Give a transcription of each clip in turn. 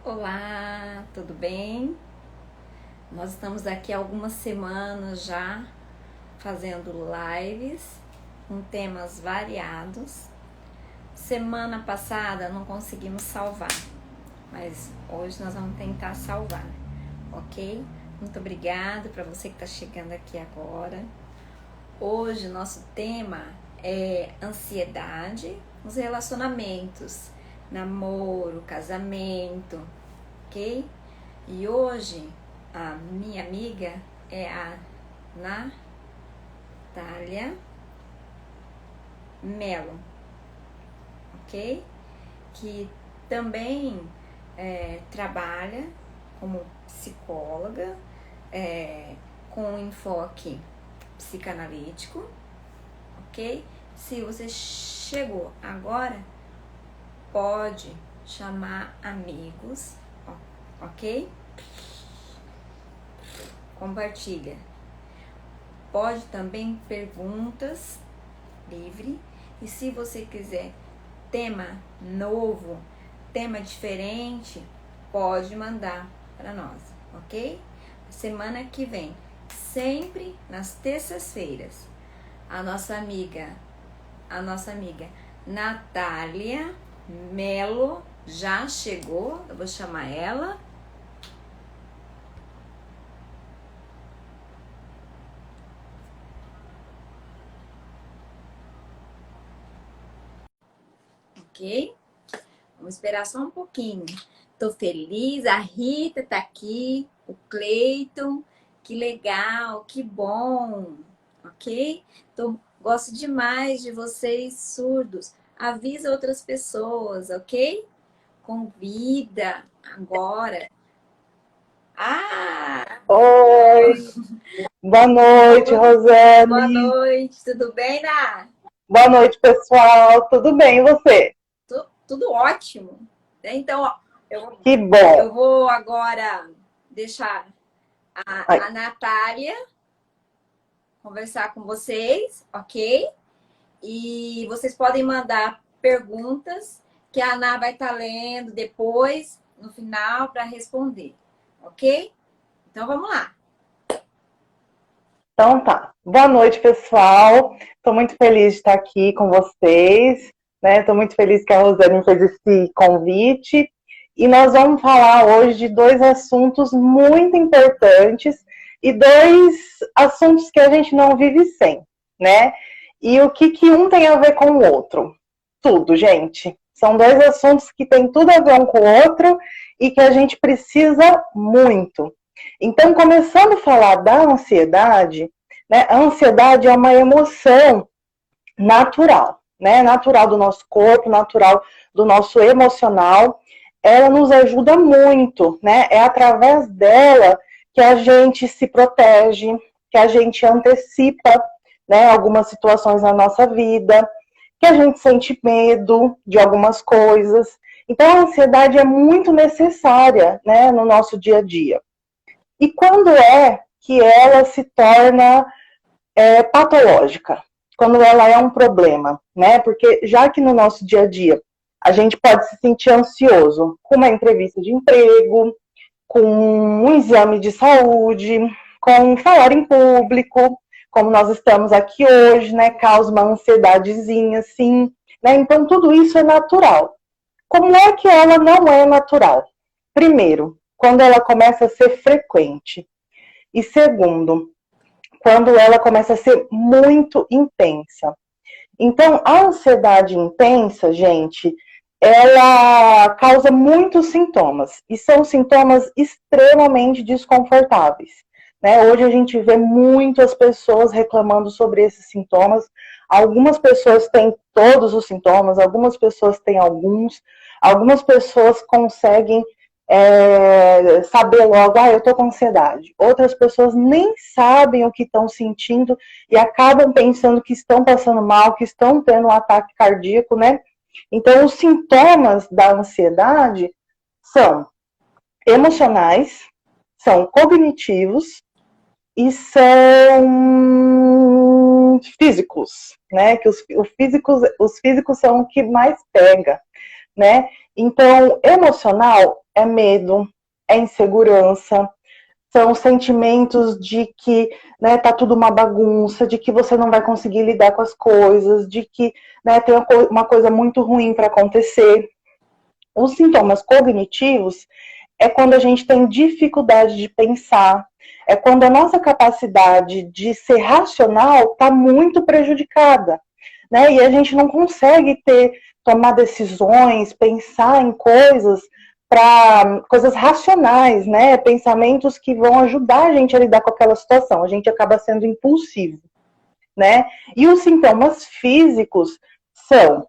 Olá, tudo bem? Nós estamos aqui há algumas semanas já fazendo lives com temas variados. Semana passada não conseguimos salvar, mas hoje nós vamos tentar salvar, ok? Muito obrigada para você que está chegando aqui agora. Hoje nosso tema é ansiedade nos relacionamentos, namoro, casamento, ok? E hoje a minha amiga é a Natália Mello, ok? Que também trabalha como psicóloga, com enfoque psicanalítico, ok? Se você chegou agora, pode chamar amigos, ok? Compartilha. Pode também perguntas livre. E se você quiser tema novo, tema diferente, pode mandar para nós, ok? Semana que vem, sempre nas terças-feiras, a nossa amiga Natália Mello já chegou. Eu vou chamar ela. Ok? Vamos esperar só um pouquinho. Tô feliz, a Rita tá aqui, o Cleiton, que legal, que bom, ok? Gosto demais de vocês surdos. Avisa outras pessoas, ok? Convida agora. Ah, Oi, boa noite, boa Rosane. noite, tudo bem, Ná? Boa noite, pessoal. Tudo bem, e você? Tudo ótimo. Então, ó, eu, Que eu bom. vou agora deixar Ai, a Natália conversar com vocês, ok? E vocês podem mandar perguntas que a Ana vai estar lendo depois, no final, para responder, ok? Então vamos lá. então tá. Boa noite, pessoal. Estou muito feliz de estar aqui com vocês, né? Estou muito feliz que a Rosane fez esse convite. E nós vamos falar hoje de dois assuntos muito importantes e dois assuntos que a gente não vive sem, né? E o que um tem a ver com o outro? Tudo, gente. São dois assuntos que têm tudo a ver um com o outro e que a gente precisa muito. Então, começando a falar da ansiedade, né? A ansiedade é uma emoção natural, né? Natural do nosso corpo, natural do nosso emocional. Ela nos ajuda muito, né? É através dela que a gente se protege, que a gente antecipa, né, algumas situações na nossa vida, que a gente sente medo de algumas coisas. Então, a ansiedade é muito necessária, né, no nosso dia a dia. E quando é que ela se torna patológica? Quando ela é um problema, né? Porque já que no nosso dia a dia a gente pode se sentir ansioso com uma entrevista de emprego, com um exame de saúde, com falar em público, como nós estamos aqui hoje, né? Causa uma ansiedadezinha, assim, né? Então tudo isso é natural. Como é que ela não é natural? Primeiro, quando ela começa a ser frequente. E segundo, quando ela começa a ser muito intensa. Então, a ansiedade intensa, gente, ela causa muitos sintomas e são sintomas extremamente desconfortáveis. Né? Hoje a gente vê muitas pessoas reclamando sobre esses sintomas. Algumas pessoas têm todos os sintomas, algumas pessoas têm algumas pessoas conseguem saber logo, eu tô com ansiedade. Outras pessoas nem sabem o que estão sentindo e acabam pensando que estão passando mal, que estão tendo um ataque cardíaco, né? Então, os sintomas da ansiedade são emocionais, são cognitivos e são físicos, né? Que os físicos são o que mais pega. né? Então, emocional é medo, é insegurança, são sentimentos de que, né, tá tudo uma bagunça, de que você não vai conseguir lidar com as coisas, de que, né, tem uma coisa muito ruim para acontecer. Os sintomas cognitivos é quando a gente tem dificuldade de pensar, é quando a nossa capacidade de ser racional está muito prejudicada, né? E a gente não consegue tomar decisões, pensar em coisas para coisas racionais, né? Pensamentos que vão ajudar a gente a lidar com aquela situação. A gente acaba sendo impulsivo, né? E os sintomas físicos são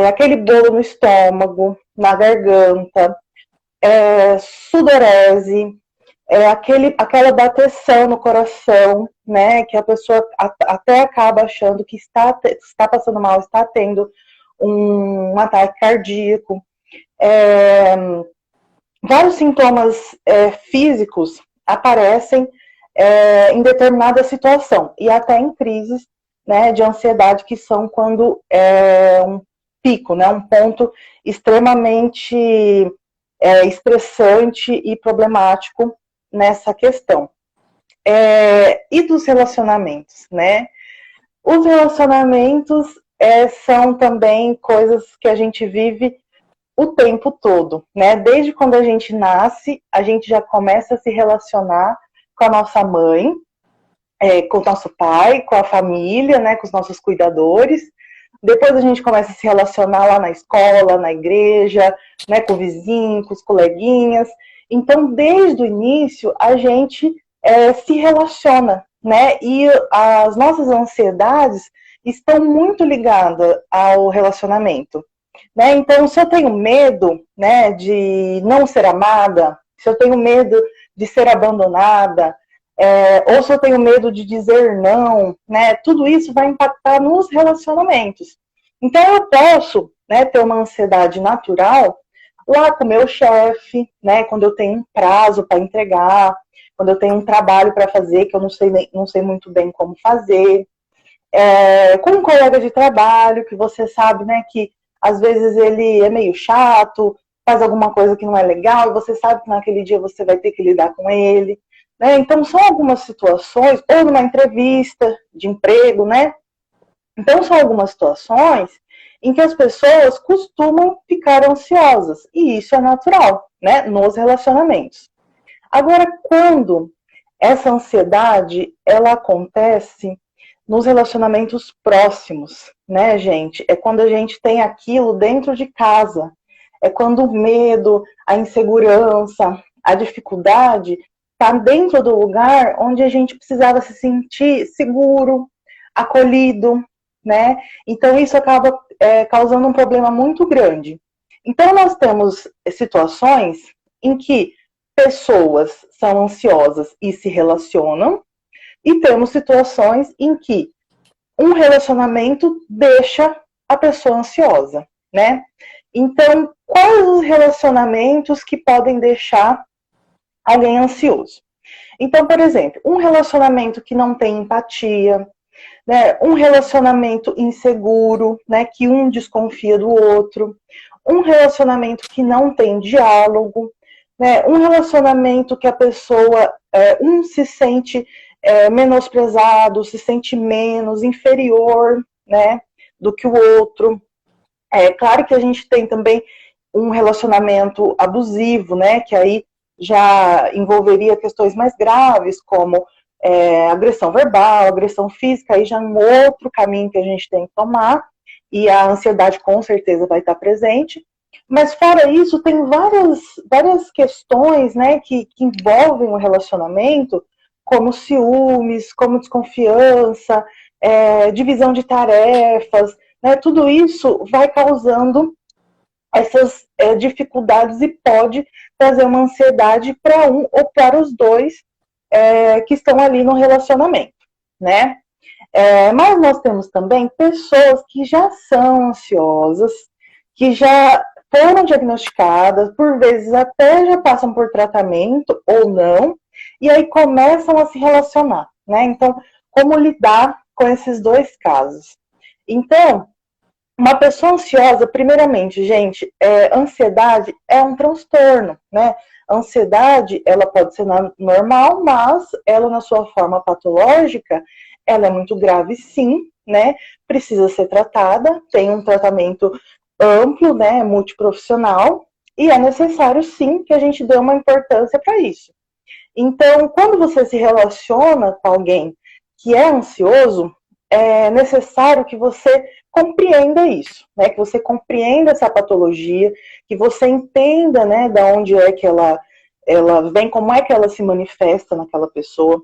aquele bolo no estômago, na garganta, sudorese, aquela bateção no coração, né, que a pessoa até acaba achando que está passando mal, está tendo um ataque cardíaco. Vários sintomas físicos aparecem em determinada situação, e até em crises, né, de ansiedade, que são quando um pico, né, um ponto extremamente estressante e problemático nessa questão. E dos relacionamentos, né? Os relacionamentos são também coisas que a gente vive o tempo todo, né? Desde quando a gente nasce, a gente já começa a se relacionar com a nossa mãe, com o nosso pai, com a família, né? Com os nossos cuidadores. Depois a gente começa a se relacionar lá na escola, na igreja, né? Com o vizinho, com os coleguinhas. Então, desde o início, a gente se relaciona, né? E as nossas ansiedades estão muito ligadas ao relacionamento, né? Então, se eu tenho medo, né, de não ser amada, se eu tenho medo de ser abandonada, ou se eu tenho medo de dizer não, né? Tudo isso vai impactar nos relacionamentos. Então, eu posso, né, ter uma ansiedade natural lá com o meu chefe, né, quando eu tenho um prazo para entregar, quando eu tenho um trabalho para fazer que eu não sei muito bem como fazer, com um colega de trabalho que você sabe, né, que às vezes ele é meio chato, faz alguma coisa que não é legal, e você sabe que naquele dia você vai ter que lidar com ele, né? Então são algumas situações, ou numa entrevista de emprego, né? Então são algumas situações em que as pessoas costumam ficar ansiosas, e isso é natural, né, nos relacionamentos. Agora, quando essa ansiedade, ela acontece nos relacionamentos próximos, né, gente? É quando a gente tem aquilo dentro de casa, é quando o medo, a insegurança, a dificuldade está dentro do lugar onde a gente precisava se sentir seguro, acolhido, né? Então isso acaba causando um problema muito grande. Então nós temos situações em que pessoas são ansiosas e se relacionam, e temos situações em que um relacionamento deixa a pessoa ansiosa, né? Então, quais os relacionamentos que podem deixar alguém ansioso? Então, por exemplo, um relacionamento que não tem empatia, né? Um relacionamento inseguro, né? Que um desconfia do outro, um relacionamento que não tem diálogo, né? Um relacionamento que a pessoa, se sente menosprezado, se sente menos, inferior, né, do que o outro. É claro que a gente tem também um relacionamento abusivo, né, que aí já envolveria questões mais graves, como agressão verbal, agressão física, aí já é um outro caminho que a gente tem que tomar, e a ansiedade com certeza vai estar presente. Mas fora isso, tem várias questões, né, que envolvem o relacionamento, como ciúmes, como desconfiança, divisão de tarefas, né, tudo isso vai causando essas dificuldades e pode trazer uma ansiedade para um ou para os dois que estão ali no relacionamento, né? Mas nós temos também pessoas que já são ansiosas, que já foram diagnosticadas, por vezes até já passam por tratamento ou não, e aí começam a se relacionar, né? Então, como lidar com esses dois casos? Então, Uma pessoa ansiosa, primeiramente, gente, ansiedade é um transtorno, né? A ansiedade, ela pode ser normal, mas ela, na sua forma patológica, ela é muito grave, sim, né? Precisa ser tratada, tem um tratamento amplo, né? Multiprofissional, e é necessário, sim, que a gente dê uma importância para isso. Então, quando você se relaciona com alguém que é ansioso, é necessário que você compreenda isso, né? Que você compreenda essa patologia, que você entenda, né, da onde é que ela vem, como é que ela se manifesta naquela pessoa,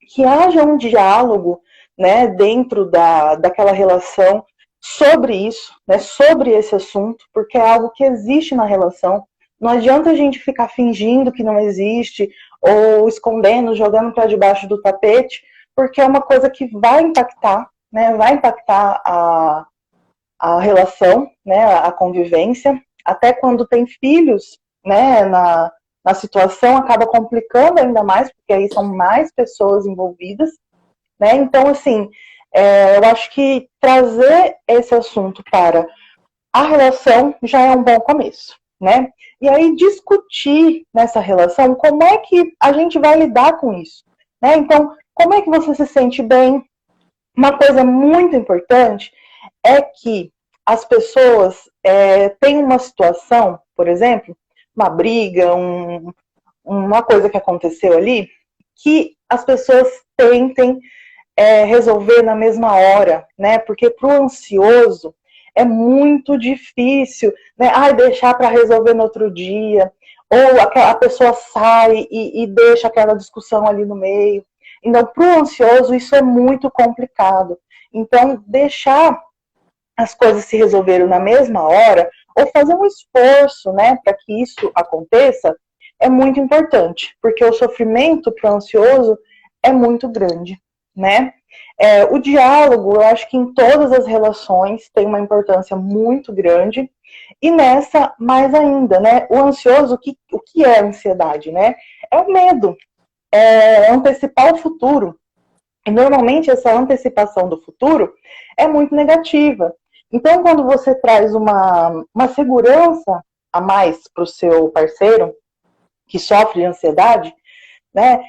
que haja um diálogo, né, dentro daquela relação sobre isso, né, sobre esse assunto, porque é algo que existe na relação. Não adianta a gente ficar fingindo que não existe, ou escondendo, jogando para debaixo do tapete, porque é uma coisa que vai impactar, né, vai impactar a relação, né, a convivência, até quando tem filhos, né, na situação, acaba complicando ainda mais, porque aí são mais pessoas envolvidas, né? Então, assim, eu acho que trazer esse assunto para a relação já é um bom começo, né? E aí discutir nessa relação como é que a gente vai lidar com isso, né? Então, como é que você se sente bem? Uma coisa muito importante é que as pessoas têm uma situação, por exemplo, uma briga, uma coisa que aconteceu ali, que as pessoas tentem resolver na mesma hora, né? Porque para o ansioso é muito difícil, né? Deixar para resolver no outro dia, ou a pessoa sai e deixa aquela discussão ali no meio. Então, para o ansioso, isso é muito complicado. Então, deixar as coisas se resolverem na mesma hora, ou fazer um esforço, né, para que isso aconteça, é muito importante, porque o sofrimento para o ansioso é muito grande, né? O diálogo, eu acho que em todas as relações tem uma importância muito grande, e nessa mais ainda, né? O ansioso, o que é a ansiedade, né? É o medo, é antecipar o futuro. E normalmente essa antecipação do futuro é muito negativa. Então, quando você traz uma segurança a mais para o seu parceiro que sofre de ansiedade, né,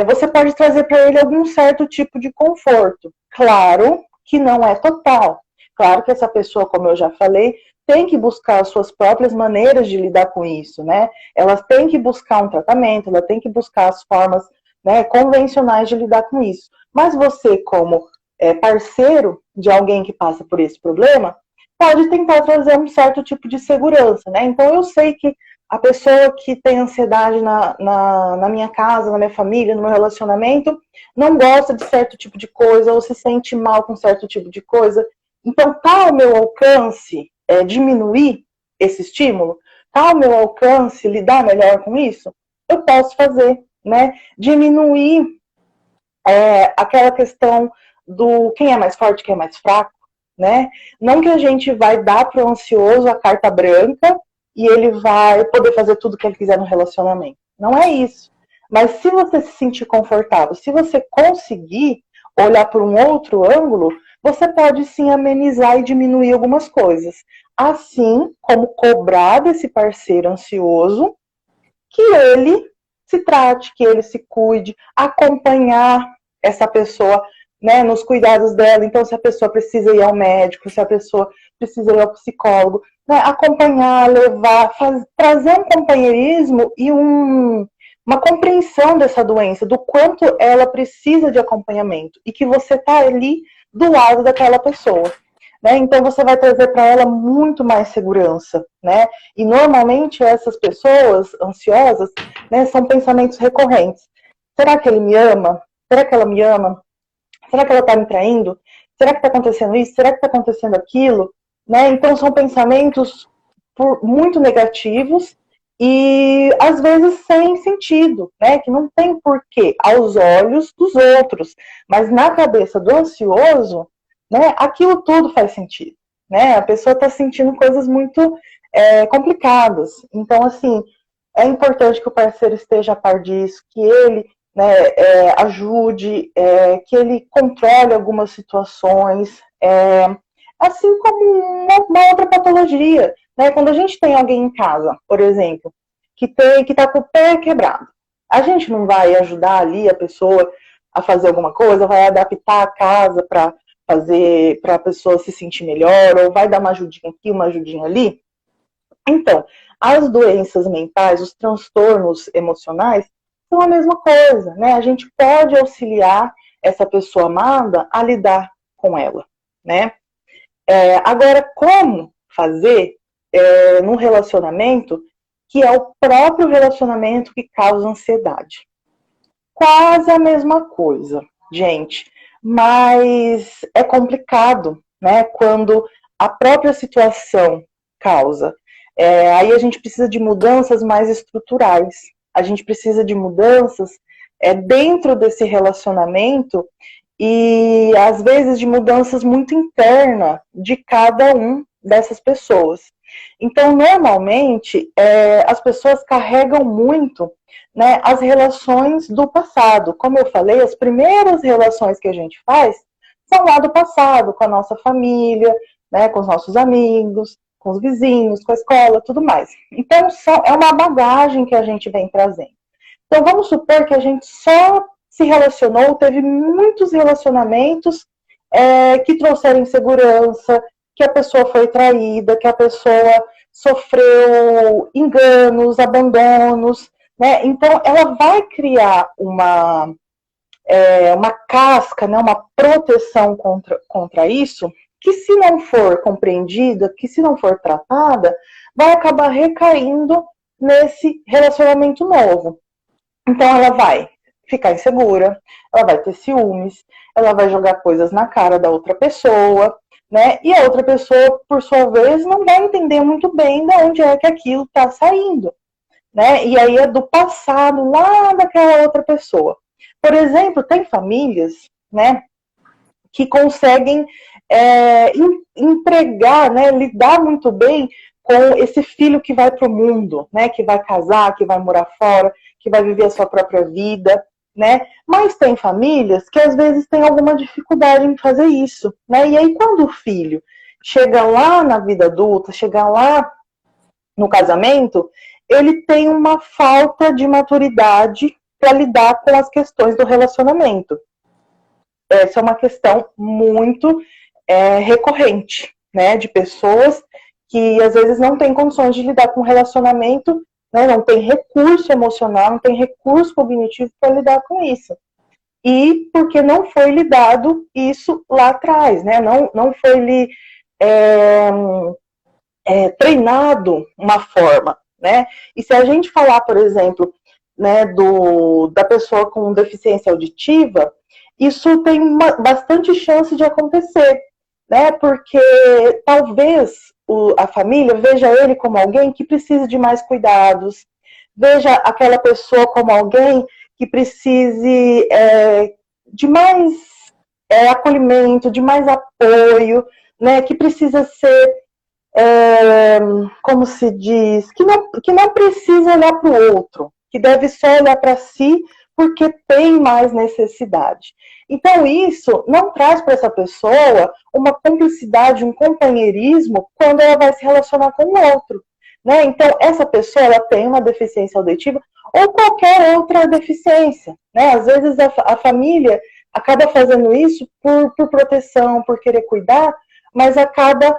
você pode trazer para ele algum certo tipo de conforto. Claro que não é total. Claro que essa pessoa, como eu já falei, tem que buscar as suas próprias maneiras de lidar com isso, né? Ela tem que buscar um tratamento, ela tem que buscar as formas, né, convencionais de lidar com isso. Mas você, como parceiro de alguém que passa por esse problema, pode tentar trazer um certo tipo de segurança, né? Então eu sei que a pessoa que tem ansiedade na minha casa, na minha família, no meu relacionamento, não gosta de certo tipo de coisa ou se sente mal com certo tipo de coisa. Então, tá ao meu alcance diminuir esse estímulo? Tá ao meu alcance lidar melhor com isso? Eu posso fazer, né? Diminuir aquela questão do quem é mais forte, quem é mais fraco, né? Não que a gente vai dar para o ansioso a carta branca e ele vai poder fazer tudo o que ele quiser no relacionamento. Não é isso. Mas se você se sentir confortável, se você conseguir olhar por um outro ângulo, você pode sim amenizar e diminuir algumas coisas. Assim como cobrar desse parceiro ansioso que ele se trate, que ele se cuide, acompanhar essa pessoa, né, nos cuidados dela. Então, se a pessoa precisa ir ao médico, se a pessoa precisa ir ao psicólogo, né, acompanhar, levar, trazer um companheirismo e uma compreensão dessa doença, do quanto ela precisa de acompanhamento e que você está ali do lado daquela pessoa. Né? Então você vai trazer para ela muito mais segurança, né? E normalmente essas pessoas ansiosas, né, são pensamentos recorrentes. Será que ele me ama? Será que ela me ama? Será que ela está me traindo? Será que está acontecendo isso? Será que está acontecendo aquilo? Né? Então são pensamentos muito negativos e às vezes sem sentido, né? Que não tem porquê aos olhos dos outros, mas na cabeça do ansioso, né? Aquilo tudo faz sentido, né? A pessoa está sentindo coisas muito complicadas. Então, assim, é importante que o parceiro esteja a par disso, que ele, né, ajude, que ele controle algumas situações, Assim como uma outra patologia, né? Quando a gente tem alguém em casa, por exemplo, que está com o pé quebrado, a gente não vai ajudar ali a pessoa a fazer alguma coisa, vai adaptar a casa para a pessoa se sentir melhor, ou vai dar uma ajudinha aqui, uma ajudinha ali. Então, as doenças mentais, os transtornos emocionais, são a mesma coisa, né? A gente pode auxiliar essa pessoa amada a lidar com ela, né? Agora, como fazer num relacionamento que é o próprio relacionamento que causa ansiedade? Quase a mesma coisa, gente, mas é complicado, né? Quando a própria situação causa. Aí a gente precisa de mudanças mais estruturais. A gente precisa de mudanças dentro desse relacionamento e, às vezes, de mudanças muito internas de cada um dessas pessoas. Então, normalmente, as pessoas carregam muito, né, as relações do passado. Como eu falei, as primeiras relações que a gente faz são lá do passado, com a nossa família, né, com os nossos amigos, com os vizinhos, com a escola, tudo mais. Então, é uma bagagem que a gente vem trazendo. Então, vamos supor que a gente só se relacionou, teve muitos relacionamentos que trouxeram insegurança, que a pessoa foi traída, que a pessoa sofreu enganos, abandonos, né? Então, ela vai criar uma casca, né? Uma proteção contra isso, que se não for compreendida, que se não for tratada, vai acabar recaindo nesse relacionamento novo. Então, ela vai ficar insegura, ela vai ter ciúmes, ela vai jogar coisas na cara da outra pessoa, né? E a outra pessoa, por sua vez, não vai entender muito bem de onde é que aquilo está saindo, né? E aí é do passado, lá daquela outra pessoa. Por exemplo, tem famílias, né, que conseguem empregar, né, lidar muito bem com esse filho que vai para o mundo, né, que vai casar, que vai morar fora, que vai viver a sua própria vida, né? Mas tem famílias que às vezes têm alguma dificuldade em fazer isso, né? E aí quando o filho chega lá na vida adulta, chega lá no casamento, ele tem uma falta de maturidade para lidar com as questões do relacionamento. Essa é uma questão muito recorrente, né? De pessoas que às vezes não têm condições de lidar com o relacionamento, né? Não tem recurso emocional, não tem recurso cognitivo para lidar com isso. E porque não foi lidado isso lá atrás, né? Não foi treinado uma forma, né? E se a gente falar, por exemplo, né, da pessoa com deficiência auditiva, isso tem bastante chance de acontecer, né? Porque talvez a família veja ele como alguém que precisa de mais cuidados, veja aquela pessoa como alguém que precise de mais acolhimento, de mais apoio, né? Que precisa ser, como se diz, que não precisa olhar para o outro, que deve só olhar para si porque tem mais necessidade. Então, isso não traz para essa pessoa uma cumplicidade, um companheirismo quando ela vai se relacionar com o outro, né? Então, essa pessoa ela tem uma deficiência auditiva ou qualquer outra deficiência, né? Às vezes a família acaba fazendo isso por proteção, por querer cuidar, mas acaba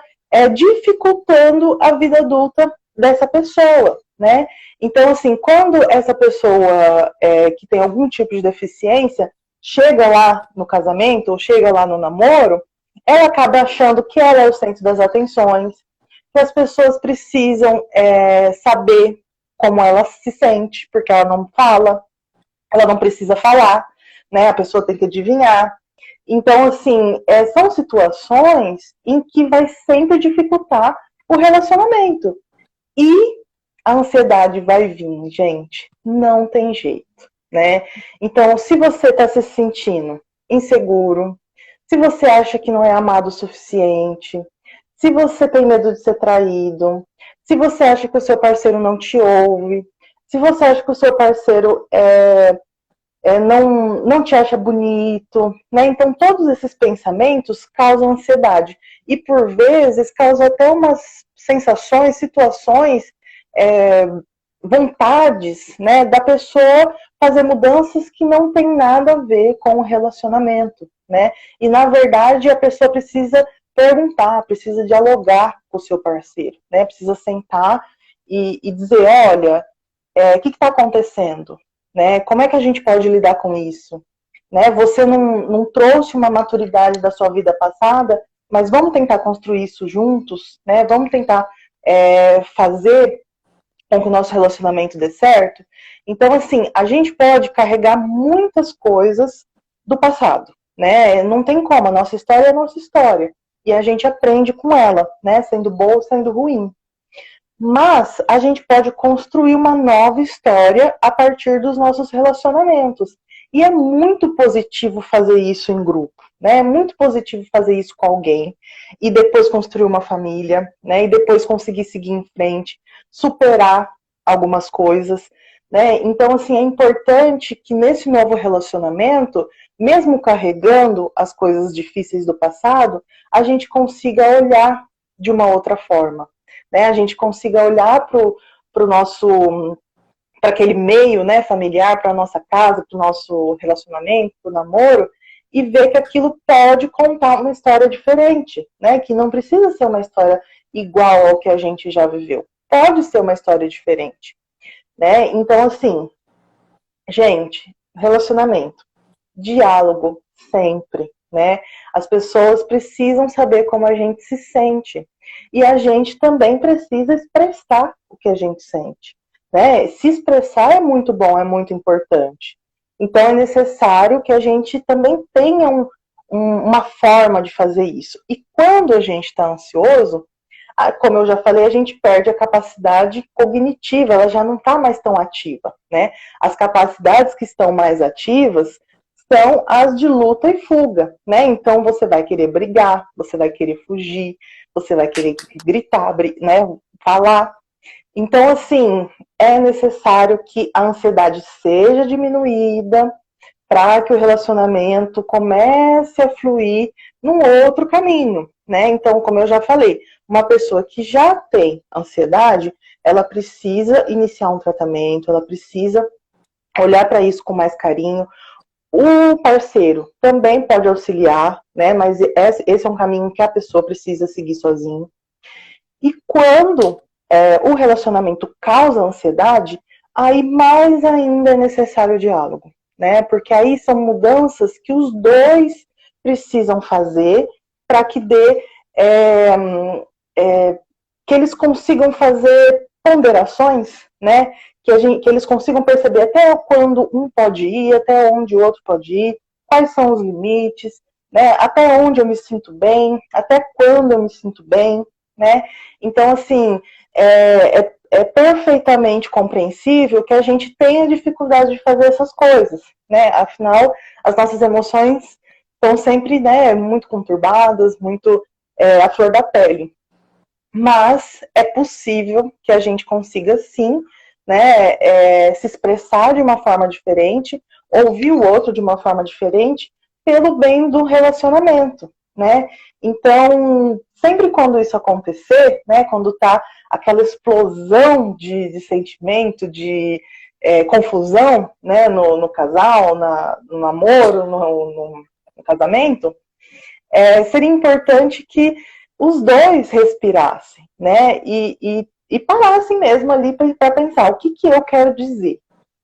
dificultando a vida adulta dessa pessoa, né? Então, assim, quando essa pessoa que tem algum tipo de deficiência chega lá no casamento ou chega lá no namoro, ela acaba achando que ela é o centro das atenções, que as pessoas precisam saber como ela se sente, porque ela não fala, ela não precisa falar, né? A pessoa tem que adivinhar. Então, assim, são situações em que vai sempre dificultar o relacionamento. E a ansiedade vai vir, gente, não tem jeito, né? Então, se você está se sentindo inseguro, se você acha que não é amado o suficiente, se você tem medo de ser traído, se você acha que o seu parceiro não te ouve, se você acha que o seu parceiro não te acha bonito, né? Então todos esses pensamentos causam ansiedade e por vezes causam até umas sensações, situações, é, vontades, né, da pessoa fazer mudanças que não tem nada a ver com o relacionamento, né? E na verdade a pessoa precisa perguntar, precisa dialogar com o seu parceiro, né? Precisa sentar e dizer, olha, o que está acontecendo? Né? Como é que a gente pode lidar com isso? Né? Você não trouxe uma maturidade da sua vida passada, mas vamos tentar construir isso juntos, né? Vamos tentar fazer com que o nosso relacionamento dê certo. Então, assim, a gente pode carregar muitas coisas do passado, né? Não tem como, a nossa história é a nossa história. E a gente aprende com ela, né? Sendo boa ou sendo ruim. Mas a gente pode construir uma nova história a partir dos nossos relacionamentos. E é muito positivo fazer isso em grupo, né? É muito positivo fazer isso com alguém e depois construir uma família, né? E depois conseguir seguir em frente, superar algumas coisas, né? Então, assim, é importante que nesse novo relacionamento, mesmo carregando as coisas difíceis do passado, a gente consiga olhar de uma outra forma. Né, a gente consiga olhar para o nosso, para aquele meio, né, familiar, para a nossa casa, para o nosso relacionamento, para o namoro, e ver que aquilo pode contar uma história diferente, né, que não precisa ser uma história igual ao que a gente já viveu, pode ser uma história diferente, né? Então, assim, gente, relacionamento, diálogo sempre, né? As pessoas precisam saber como a gente se sente. E a gente também precisa expressar o que a gente sente, né? Se expressar é muito bom, é muito importante. Então é necessário que a gente também tenha uma forma de fazer isso. E quando a gente está ansioso, como eu já falei, a gente perde a capacidade cognitiva, ela já não está mais tão ativa, né? As capacidades que estão mais ativas são as de luta e fuga, né? Então você vai querer brigar, você vai querer fugir, você vai querer gritar, né? Falar. Então, assim, é necessário que a ansiedade seja diminuída para que o relacionamento comece a fluir num outro caminho, né? Então, como eu já falei, uma pessoa que já tem ansiedade, ela precisa iniciar um tratamento, ela precisa olhar para isso com mais carinho. O parceiro também pode auxiliar, né? Mas esse é um caminho que a pessoa precisa seguir sozinho. E quando o relacionamento causa ansiedade, aí mais ainda é necessário o diálogo, né? Porque aí são mudanças que os dois precisam fazer para que dê que eles consigam fazer ponderações, né? Que eles consigam perceber até quando um pode ir, até onde o outro pode ir, quais são os limites, né? Até onde eu me sinto bem, até quando eu me sinto bem, né? Então, assim, é perfeitamente compreensível que a gente tenha dificuldade de fazer essas coisas, né? Afinal, as nossas emoções estão sempre, né, muito conturbadas, muito à flor da pele. Mas é possível que a gente consiga, sim, né, se expressar de uma forma diferente, ouvir o outro de uma forma diferente, pelo bem do relacionamento, né? Então, sempre quando isso acontecer, né, quando tá aquela explosão de sentimento, de confusão, né, no casal, no namoro, no casamento, seria importante que os dois respirassem, né, e parassem mesmo ali para pensar o que eu quero dizer,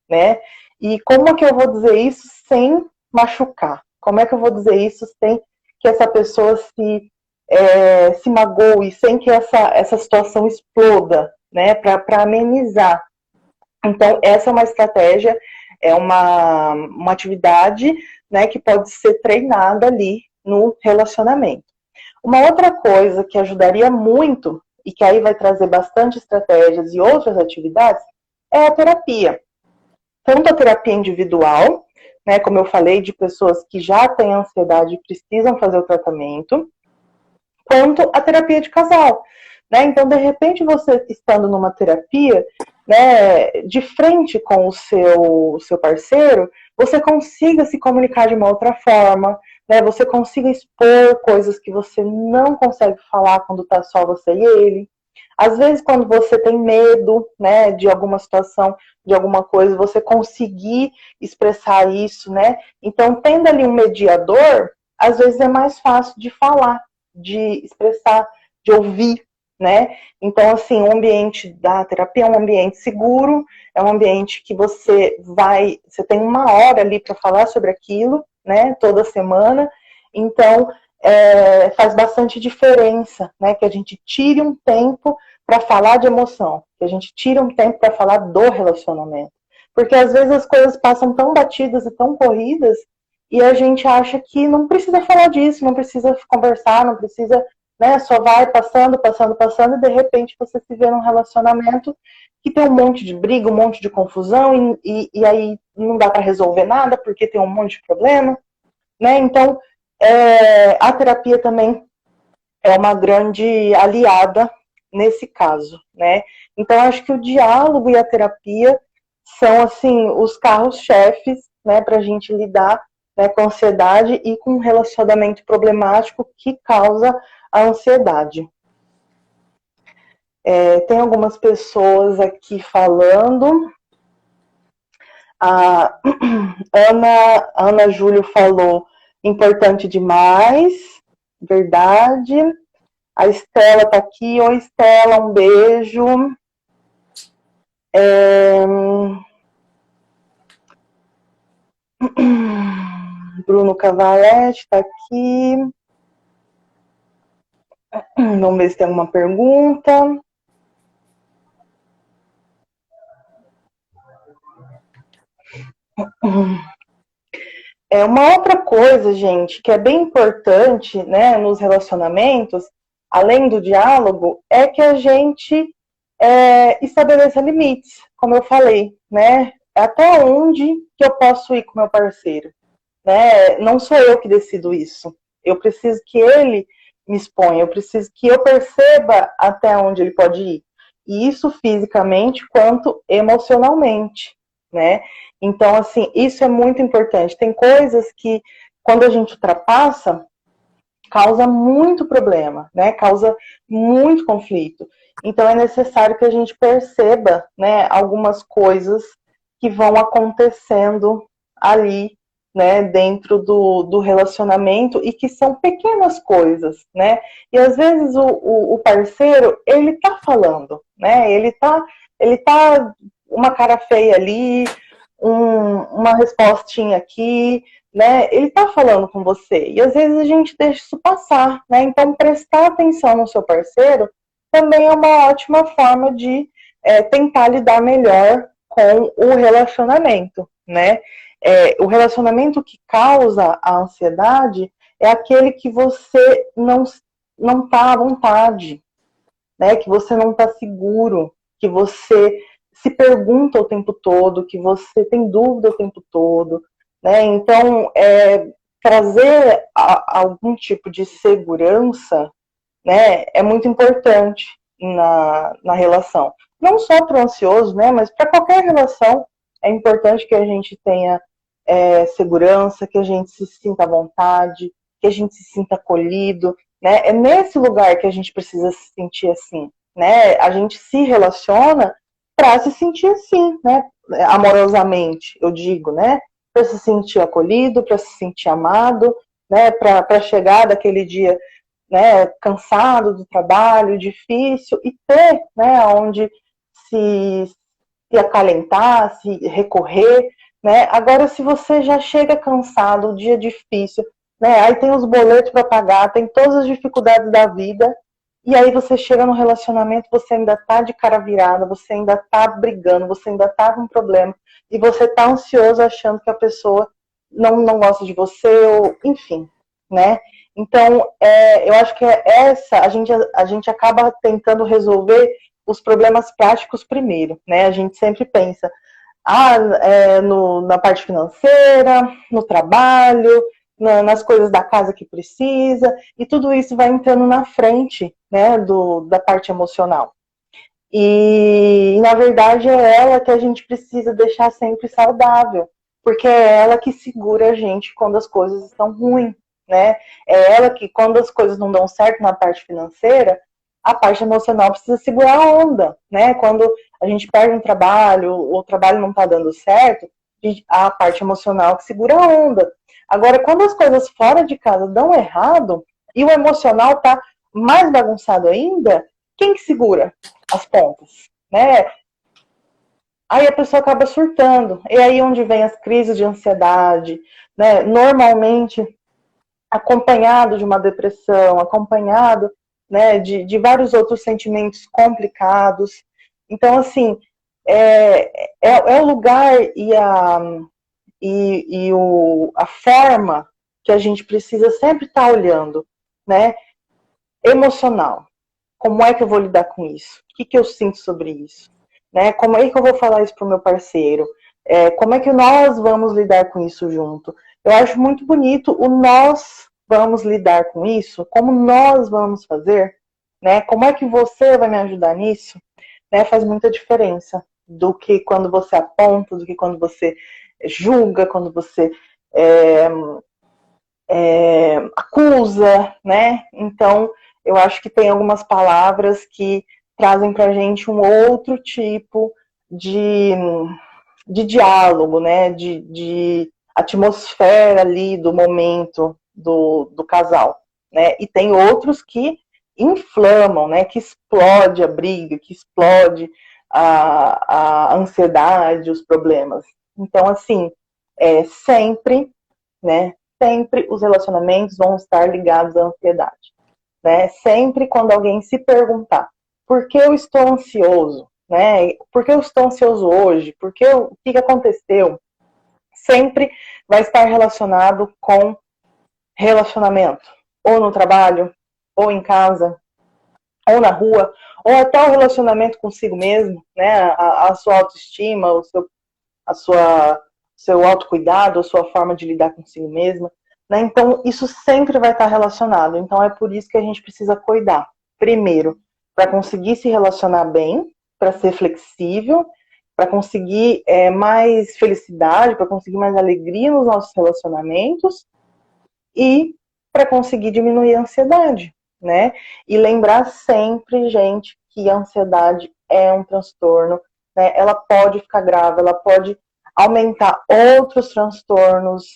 né, e como é que eu vou dizer isso sem machucar, como é que eu vou dizer isso sem que essa pessoa se magoe, sem que essa situação exploda, né, para amenizar. Então, essa é uma estratégia, é uma atividade, né, que pode ser treinada ali no relacionamento. Uma outra coisa que ajudaria muito, e que aí vai trazer bastante estratégias e outras atividades, é a terapia. Tanto a terapia individual, né, como eu falei, de pessoas que já têm ansiedade e precisam fazer o tratamento, quanto a terapia de casal. Né? Então, de repente, você estando numa terapia, né, de frente com o seu parceiro, você consiga se comunicar de uma outra forma, né? Você consiga expor coisas que você não consegue falar quando está só você e ele. Às vezes, quando você tem medo, né, de alguma situação, de alguma coisa, você conseguir expressar isso, né? Então, tendo ali um mediador, às vezes é mais fácil de falar, de expressar, de ouvir, né? Então, assim, o ambiente da terapia é um ambiente seguro, é um ambiente que você tem uma hora ali para falar sobre aquilo, né? Toda semana. Então, faz bastante diferença, né? Que a gente tire um tempo para falar de emoção, que a gente tire um tempo para falar do relacionamento. Porque às vezes as coisas passam tão batidas e tão corridas e a gente acha que não precisa falar disso, não precisa conversar, não precisa, né? Só vai passando, passando, passando e de repente você se vê num relacionamento que tem um monte de briga, um monte de confusão e aí não dá para resolver nada porque tem um monte de problema, né? Então, a terapia também é uma grande aliada nesse caso, né? Então, acho que o diálogo e a terapia são, assim, os carros-chefes, né, para a gente lidar, né, com a ansiedade e com um relacionamento problemático que causa a ansiedade. Tem algumas pessoas aqui falando. A Ana Júlio falou, importante demais, verdade. A Estela tá aqui. Oi, Estela, um beijo. Bruno Cavalete tá aqui. Vamos ver se tem alguma pergunta. Uma outra coisa, gente, que é bem importante, né, nos relacionamentos, além do diálogo, é que a gente estabeleça limites, como eu falei, né? Até onde que eu posso ir com meu parceiro, né? Não sou eu que decido isso. Eu preciso que ele me exponha, eu preciso que eu perceba até onde ele pode ir. E isso fisicamente quanto emocionalmente, né? Então, assim, isso é muito importante. Tem coisas que, quando a gente ultrapassa, causa muito problema, né? Causa muito conflito. Então, é necessário que a gente perceba, né, algumas coisas que vão acontecendo ali, né, dentro do relacionamento e que são pequenas coisas, né? E às vezes o parceiro, ele tá falando, né? Ele tá uma cara feia ali, uma respostinha aqui, né? Ele tá falando com você. E às vezes a gente deixa isso passar, né? Então, prestar atenção no seu parceiro também é uma ótima forma de tentar lidar melhor com o relacionamento, né? O relacionamento que causa a ansiedade é aquele que você não tá à vontade, né? Que você não tá seguro, que você se pergunta o tempo todo, que você tem dúvida o tempo todo, né? Então, trazer algum tipo de segurança, né, é muito importante na relação. Não só para o ansioso, né, mas para qualquer relação é importante que a gente tenha segurança, que a gente se sinta à vontade, que a gente se sinta acolhido, né? É nesse lugar que a gente precisa se sentir assim, né? A gente se relaciona para se sentir assim, né? Amorosamente, eu digo, né? Para se sentir acolhido, para se sentir amado, né? Para chegar daquele dia, né, cansado do trabalho, difícil, e ter, né, onde se acalentar, se recorrer, né? Agora, se você já chega cansado, o dia difícil, né? Aí tem os boletos para pagar, tem todas as dificuldades da vida, e aí você chega no relacionamento, você ainda tá de cara virada, você ainda tá brigando, você ainda tá com problema, e você tá ansioso achando que a pessoa não gosta de você, ou enfim, né? Então, eu acho que a gente acaba tentando resolver os problemas práticos primeiro, né? A gente sempre pensa, na parte financeira, no trabalho, nas coisas da casa que precisa, e tudo isso vai entrando na frente, né, da parte emocional. E, na verdade, é ela que a gente precisa deixar sempre saudável, porque é ela que segura a gente quando as coisas estão ruins, né? É ela que, quando as coisas não dão certo na parte financeira, a parte emocional precisa segurar a onda, né? Quando a gente perde um trabalho, o trabalho não está dando certo, a parte emocional que segura a onda. Agora, quando as coisas fora de casa dão errado e o emocional está mais bagunçado ainda, quem que segura as pontas, né? Aí a pessoa acaba surtando. E aí onde vem as crises de ansiedade, né? Normalmente acompanhado de uma depressão, acompanhado, né, de vários outros sentimentos complicados. Então, assim, é o lugar a forma que a gente precisa sempre estar olhando, né? Emocional. Como é que eu vou lidar com isso? O que eu sinto sobre isso? Né? Como é que eu vou falar isso para o meu parceiro? Como é que nós vamos lidar com isso junto? Eu acho muito bonito o nós vamos lidar com isso, como nós vamos fazer, né? Como é que você vai me ajudar nisso? Né? Faz muita diferença do que quando você aponta, do que quando você julga, quando você é, acusa, né? Então, eu acho que tem algumas palavras que trazem para a gente um outro tipo de, de diálogo, né? De atmosfera ali do momento do casal, né? E tem outros que inflamam, né? Que explode a briga, que explode a ansiedade, os problemas. Então, assim, sempre, né? Sempre os relacionamentos vão estar ligados à ansiedade, né? Sempre quando alguém se perguntar por que eu estou ansioso, né? Por que eu estou ansioso hoje? O que aconteceu? Sempre vai estar relacionado com relacionamento, ou no trabalho, ou em casa, ou na rua, ou até o relacionamento consigo mesmo, né? A sua autoestima, a sua seu autocuidado, a sua forma de lidar consigo mesma, né? Então, isso sempre vai estar relacionado. Então, é por isso que a gente precisa cuidar. Primeiro, para conseguir se relacionar bem, para ser flexível, para conseguir mais felicidade, para conseguir mais alegria nos nossos relacionamentos e para conseguir diminuir a ansiedade, né? E lembrar sempre, gente, que a ansiedade é um transtorno, né? Ela pode ficar grave, ela pode aumentar outros transtornos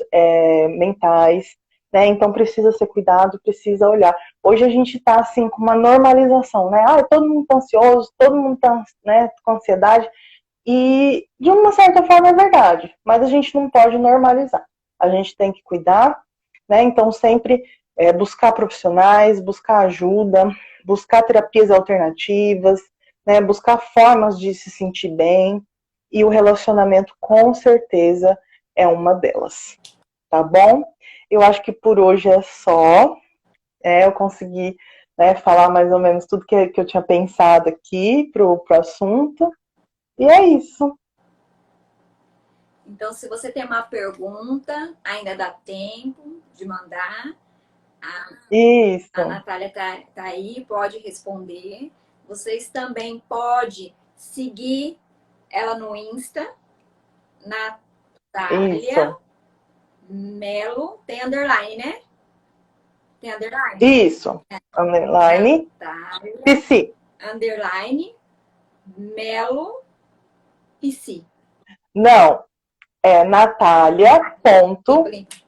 mentais, né? Então precisa ser cuidado, precisa olhar. Hoje a gente está assim com uma normalização, né? Ah, todo mundo está ansioso, todo mundo está, né, com ansiedade. E de uma certa forma é verdade, mas a gente não pode normalizar. A gente tem que cuidar, né? Então sempre buscar profissionais, buscar ajuda, buscar terapias alternativas, né? Buscar formas de se sentir bem, e o relacionamento com certeza é uma delas, tá bom? Eu acho que por hoje é só. Eu consegui, né, falar mais ou menos tudo que eu tinha pensado aqui pro assunto. E é isso. Então, se você tem uma pergunta, ainda dá tempo de mandar. A Isso. Natália tá aí, pode responder. Vocês também podem seguir ela no Insta, Natália Isso. Melo. Tem underline, né? Tem underline. Isso. Underline. Natália, PC. underline, Melo, PC. Não. É Natália. Ponto.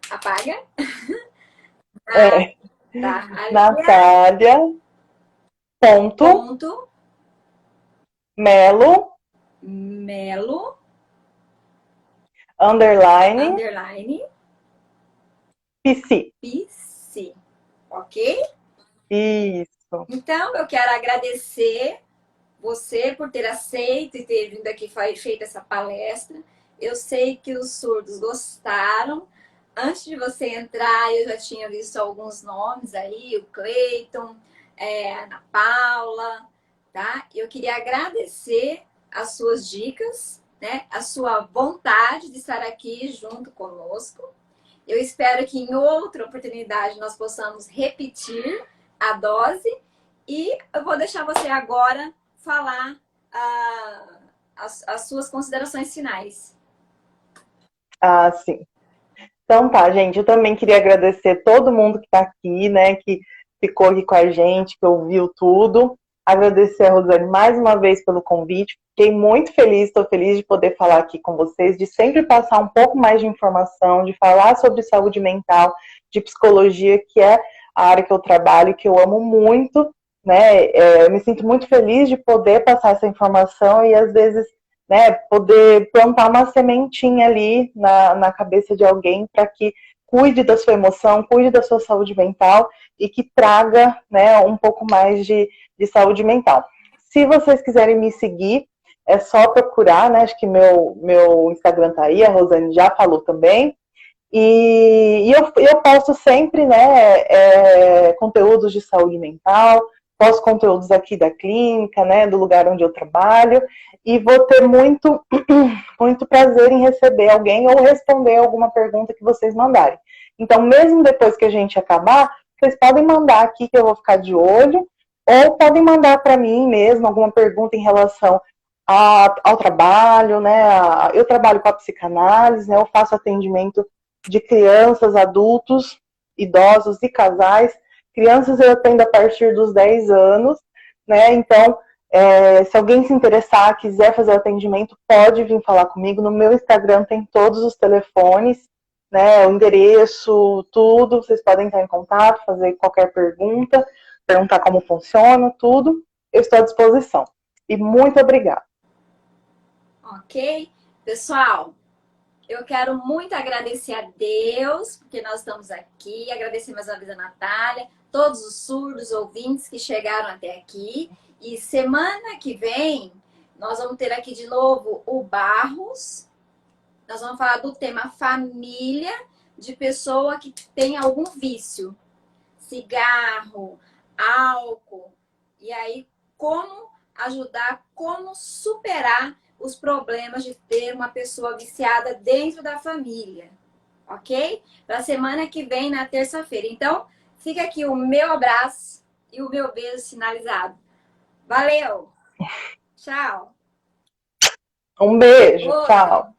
Apaga. É, Natália, Natália. Ponto. ponto, Melo. Melo, Underline. underline, PC. PC. Ok? Isso. Então, eu quero agradecer você por ter aceito e ter vindo aqui feito essa palestra. Eu sei que os surdos gostaram. Antes de você entrar, eu já tinha visto alguns nomes aí, o Cleiton, a Ana Paula, tá? Eu queria agradecer as suas dicas, né? A sua vontade de estar aqui junto conosco. Eu espero que em outra oportunidade nós possamos repetir a dose e eu vou deixar você agora falar as suas considerações finais. Ah, sim. Então tá, gente, eu também queria agradecer todo mundo que está aqui, né, que ficou aqui com a gente, que ouviu tudo. Agradecer a Rosane mais uma vez pelo convite. Fiquei muito feliz, estou feliz de poder falar aqui com vocês, de sempre passar um pouco mais de informação, de falar sobre saúde mental, de psicologia, que é a área que eu trabalho, que eu amo muito, né? Eu me sinto muito feliz de poder passar essa informação e às vezes, né, poder plantar uma sementinha ali na cabeça de alguém para que cuide da sua emoção, cuide da sua saúde mental e que traga, né, um pouco mais de saúde mental. Se vocês quiserem me seguir, é só procurar, né? Acho que meu Instagram tá aí, a Rosane já falou também. E eu posto sempre, né, conteúdos de saúde mental, posto conteúdos aqui da clínica, né, do lugar onde eu trabalho, e vou ter muito, muito prazer em receber alguém ou responder alguma pergunta que vocês mandarem. Então, mesmo depois que a gente acabar, vocês podem mandar aqui que eu vou ficar de olho, ou podem mandar para mim mesmo alguma pergunta em relação ao trabalho, né? Eu trabalho com a psicanálise, né? Eu faço atendimento de crianças, adultos, idosos e casais. Crianças eu atendo a partir dos 10 anos, né? Então, se alguém se interessar, quiser fazer atendimento, pode vir falar comigo. No meu Instagram tem todos os telefones, né? O endereço, tudo. Vocês podem entrar em contato, fazer qualquer pergunta, perguntar como funciona, tudo. Eu estou à disposição. E muito obrigada. Ok? Pessoal, eu quero muito agradecer a Deus, porque nós estamos aqui. Agradecer mais uma vez a Natália, todos os surdos ouvintes que chegaram até aqui. E semana que vem, nós vamos ter aqui de novo o Barros. Nós vamos falar do tema família de pessoa que tem algum vício. Cigarro, álcool. E aí, como ajudar, como superar os problemas de ter uma pessoa viciada dentro da família, ok? Para a semana que vem, na terça-feira. Então, fica aqui o meu abraço e o meu beijo sinalizado. Valeu! Tchau! Um beijo, Outro! tchau.